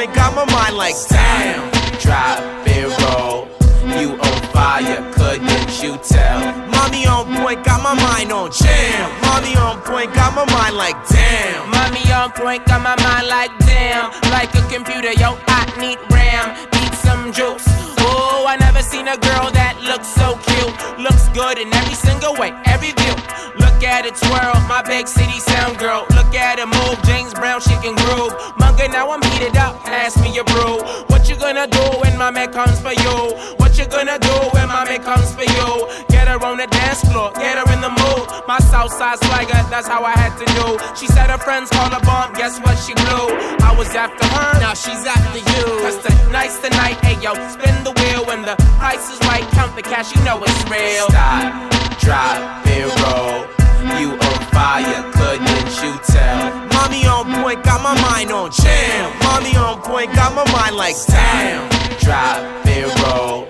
point, got my mind like damn. Drop and roll, you on fire, couldn't you tell? Mommy on point, got my mind on jam. Mommy on point, got my mind like damn. Mommy on point, got my mind like damn. Like a computer, yo, I need RAM. Need some juice. Oh, I never seen a girl that looks so cute. Looks good in every single way, every view. Look at it twirl, my big city sound girl. Look at it move, James Brown, she can groove. Manga, now I'm heated up, pass me your brew. What you gonna do when my man comes for you? What you gonna do when my man comes for you? Get her on the dance floor, get her in the mood. My Southside swagger, that's how I had to do. She said her friends called her bomb, guess what she blew? I was after her, now she's after you. Cause tonight's the night, ayo, spin the wheel. When the price is right, count the cash, you know it's real. Stop, drop, and roll. You on fire, couldn't you tell? Mommy on point, got my mind on jam. Mommy on point, got my mind like damn. Drop and roll.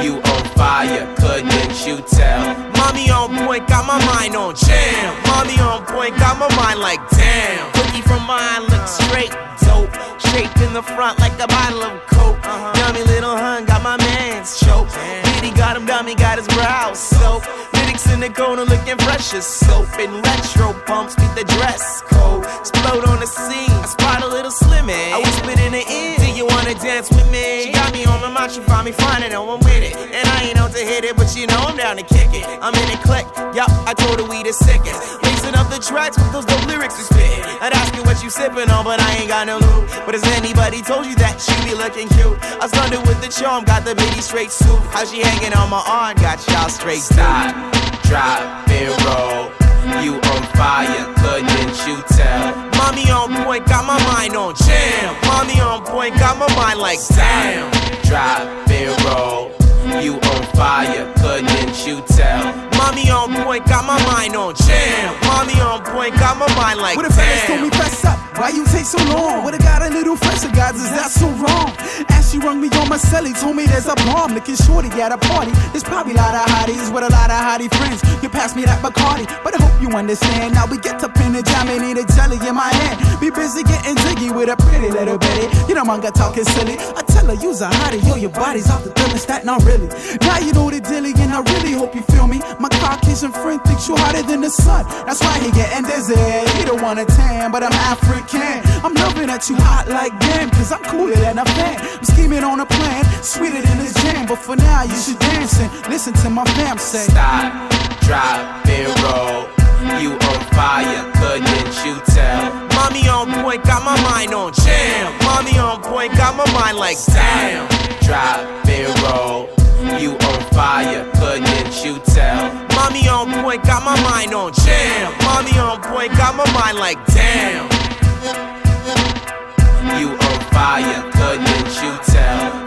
You on fire, couldn't you tell? Mommy on point, got my mind on jam. Mommy on point, got my mind like damn. Cookie from mine looks straight dope. Shaped in the front like a bottle of Coke. Yummy little hun got my man's choke. Diddy got him dummy, got his brow soap. Lytics in the corner looking fresh as soap. And retro pumps beat the dress code. Explode on the scene, I spot a little slimming. I whispered in the ear, do you wanna dance with me? She got me on my mind, she find me fine and I'm with it. And I ain't out to hit it, but you know I'm down to kick it. I'm in it click, yup, I told her we the sickest. Mixing up the tracks with those dope lyrics we spit. I'd ask you what you sipping on, but I ain't got no loot. But has anybody told you that she be looking cute? I started with the charm, got the bitty straight suit. How she hanging on my arm, got y'all straight. Stop, drop, and roll. You on fire, couldn't you tell? Mommy on point, got my mind on jam. Mommy on point, got my mind like damn. Drop and roll. You on fire, couldn't you tell? Mommy on point, got my mind on jam. Mommy on point, got my mind like damn. What the fans told me press up, why you take so long? Would've got a little fresher, guys, is that so wrong? And she rung me on my celly, told me there's a bomb looking shorty at a party. There's probably a lot of hotties with a lot of hottie friends. You pass me that Bacardi, but I hope you understand. Now we get up in the jam and eat a jelly in my hand. Be busy getting jiggy with a pretty little bitty. You know manga talking silly. I tell her you's a hottie, yo, your body's off the thermostat, not really. Now you know the dilly and I really hope you feel me. My Caucasian friend thinks you hotter than the sun. That's why he getting dizzy. He don't want a tan, but I'm African. I'm loving that you hot like damn, cause I'm cooler than a fan. I'm scheming on a plan, sweeter than this jam. But for now you should dance and listen to my fam say. Stop, drop, and roll. You on fire, couldn't you tell? Mommy on point, got my mind on jam. Mommy on point, got my mind like damn. Drop and roll. You on fire, couldn't you tell? Mommy on point, got my mind on jam. Mommy on point, got my mind like damn. You on fire, couldn't you tell?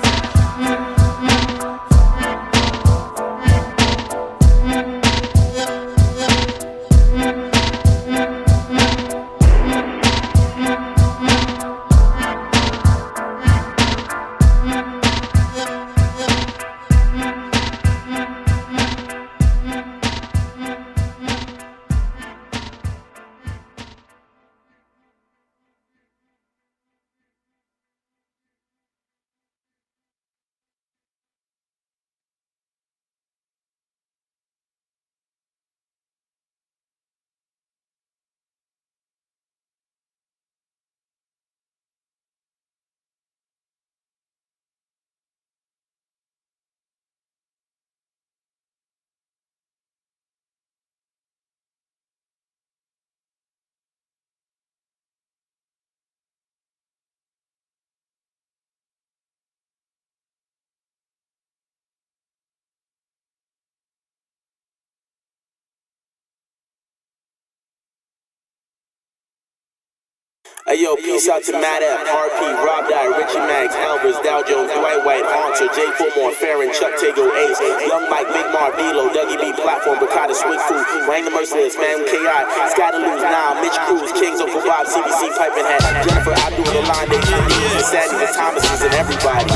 Hey yo, peace out to Matt F, RP, Rob Dye, Richie Maggs, Elvis, Dow Jones, Dwight White, Haunter, Jay Fulmore, Farron, Chuck Tago, Ace, Young Mike, Big Mar, D-Lo, Dougie B, Platform, Bacata, Sweet Food, Wayne the Merciless, Man K.I., Scotty Lose, Now, Mitch Cruz, Kings Uncle Bob, CBC, Piping Hat, Jennifer Abdul, Lalonde, the Sandy, the Thomases, and everybody.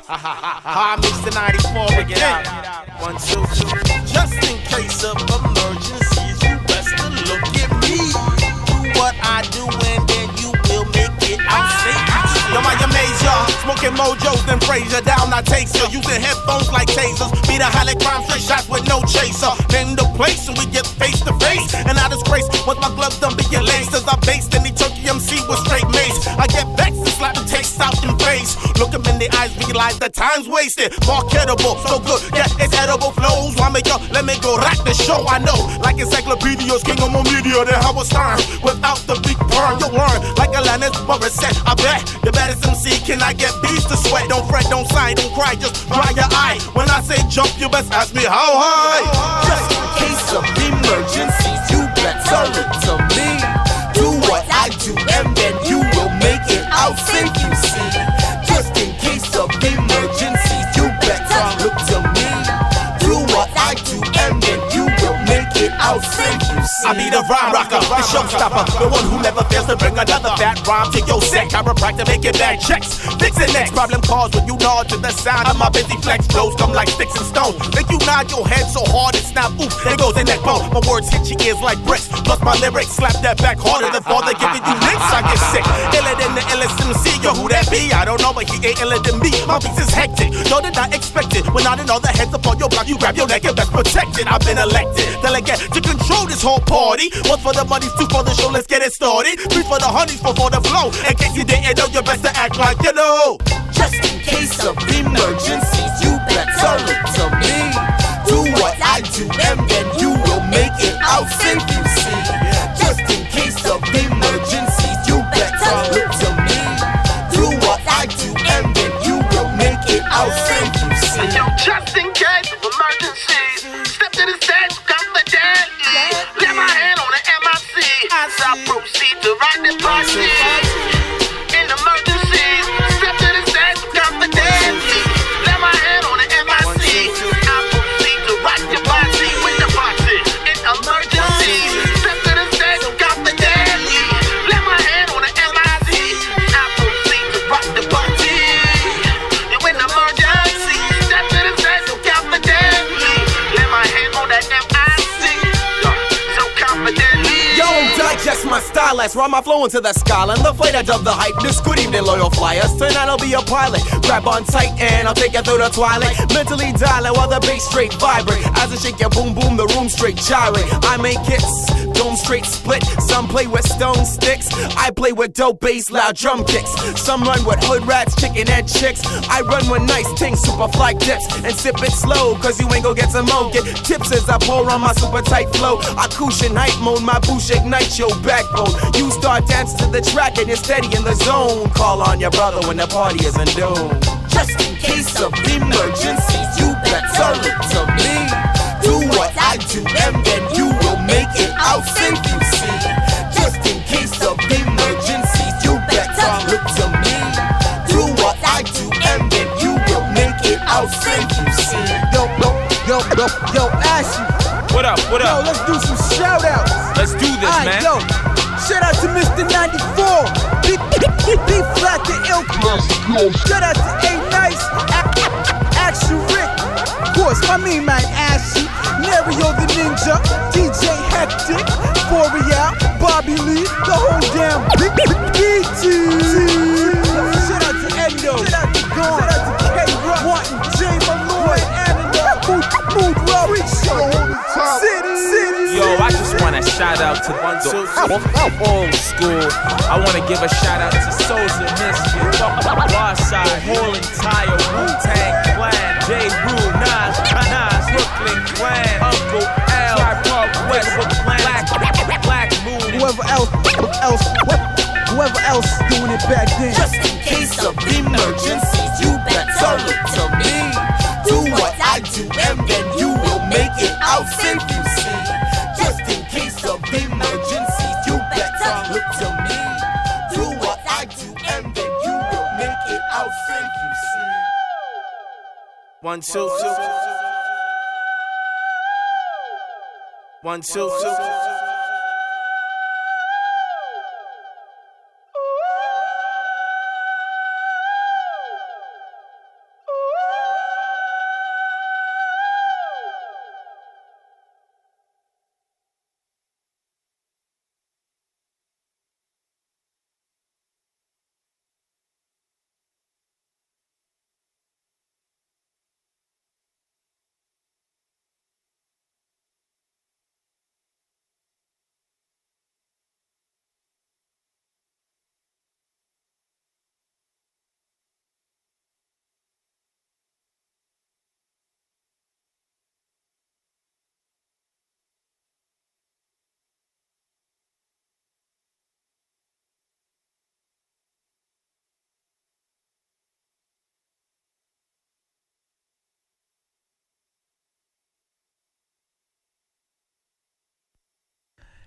I mix the 94 again. 1, 2, 2. Just in case of emergencies, you best to look at me. Do what I do and then you will make it out safe. Making mojos, then Fraser down, I take ya. Using headphones like tasers. Beat a highlight crime, straight shots with no chaser. Name the place and we get face to face. And I disgrace once my gloves done being laced. As I based any turkey MC with straight mace. I get vexed and slap the taste out in face. Look him in the eyes, realize the time's wasted. Marketable, so good, yeah, it's edible flows. Why make up, let me go rock the show. I know, like encyclopedias, king of my media, then Howard Stern. Without the big burn, you'll learn. Like Alanis Morissette, I bet the baddest MC, can I get beats to sweat? Don't fret, don't sigh, don't cry, just dry your eye. When I say jump, you best ask me how high. Just in case of emergencies, you better look to me. Do what I do and then you will make it out safe, you see. Just in case of emergencies, you better look to me. Do what I do and then you will make it out safe, you see. I be the rhyme rocker, the showstopper, the one who never fails to bring another fat rhyme to your set. Chiropractor making bad checks. Fixing next problem cause when you nod to the sound of my busy flex. Flows come like sticks and stones. Make you nod your head so hard it snap. Oof, there goes the neck bone. My words hit your ears like bricks. Plus my lyrics slap that back harder than father giving you licks. I get sick. Iller than the illest MC. Yo, who that be? I don't know, but he ain't iller than me. My beats is hectic. Yo, did not expect it. When I didn't know the heads up on your block, you grab your neck and best protected. I've been elected. Delegate to control this whole party. One for the money, two for the show, let's get it started. Three for the honeys, four for the flow. In case you didn't know, you best to act like you know. Just in case of emergencies, you better look to me. Do what I do and then you will make it out safe, you see. Just in case of emergencies, you better look to me. Do what I do and then you will make it out safe, you see. Yo, just in case of emergencies, step to the stage confidently. Lay my hand on the MIC as I proceed to rock the party. In emergencies, step to the stage confidently. Lay my hand on the MIC. I proceed to rock the party with the party. In emergencies, step to the stage confidently. Lay my hand on the MIC. I proceed to rock the party. And when emergency, step to the stage so confidently. Lay my hand on that MIC. So confidently. Yo, digest my style as rhyme my flow into the skyline. The flight of the hype. This good evening, loyal flyers. Tonight I'll be a pilot. Grab on tight and I'll take you through the twilight. Mentally dialing while the bass straight vibrate. As I shake your boom boom, the room straight gyrate. I make hits, dome straight split. Some play with stone sticks. I play with dope bass, loud drum kicks. Some run with hood rats, chicken head chicks. I run with nice things, super fly dips. And sip it slow, cause you ain't gon' get some more. Get tips as I pour on my super tight flow. I cushion hype mode, my boosh ignite your backbone. You start dancing to the track and you're steady in the zone. Call on your brother when the party is doomed. Just in case of emergencies, you better look to me. Do what I do and then you will make it out safe, you see. Just in case of emergencies, you better look to me. Do what I do and then you will make it out safe, you see. Yo, Ashy. What up, what Yo, up? let's do some shout outs. Let's do this, man. Yo, shout out to Mr. 94. B flat to Ilk. Shout out to A Nice. Action Rick. Of course, my main man Ashy. Mario the Ninja. DJ Hectic. Boreal. Bobby Lee. The whole damn BT. Shout out to Endo. Shout out to Gone. Shout out to K-Rock. Martin J. Malloy. Mood Rob. City. Yo, I just wanna shout out to the old school. I wanna give a shout out to Souls of Michigan, Warside, whole entire Wu-Tang clan, J. Rule, Nas, Brooklyn clan, Uncle L, Tri-Park West, Black Moon, Whoever else doing it back then. Just in case of emergencies, you better look to me. Do what I do and then you will make it out safe, you see. Just in case of emergencies, you better look to me. Do what I do and then you will make it out safe, you see. 1, 2, 2. 1, 2, 2.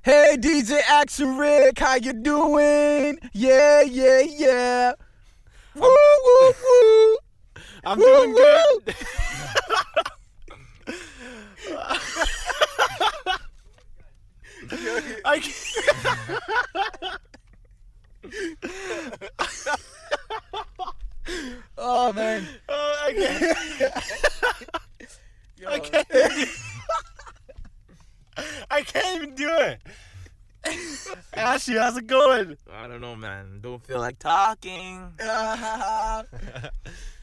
Hey, DJ Action Rick, how you doing? Yeah, yeah, yeah. Woo, woo, woo. I'm doing good. I can't. Oh, man. Oh, I can't. I can't. I can't even do it. Ashley, how's it going? I don't know, man. Don't feel like talking.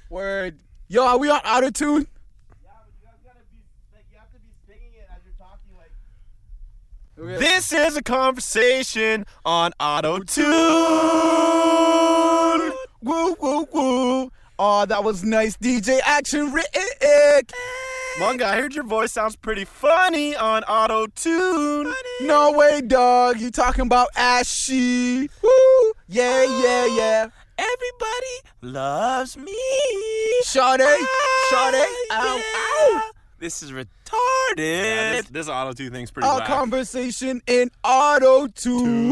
Word. Yo, are we on auto-tune? Yeah, but you guys gotta be, like, you have to be singing it as you're talking, like. This is a conversation on auto-tune. Woo, woo, woo. Oh, that was nice, DJ Action Rick. Munga, I heard your voice sounds pretty funny on auto-tune. No way, dog. You talking about Ashy. Woo. Yeah, yeah, yeah. Everybody loves me. Shawty. Ow, ow. This is retarded. Yeah, this auto-tune thing's pretty Our whack. conversation in auto-tune.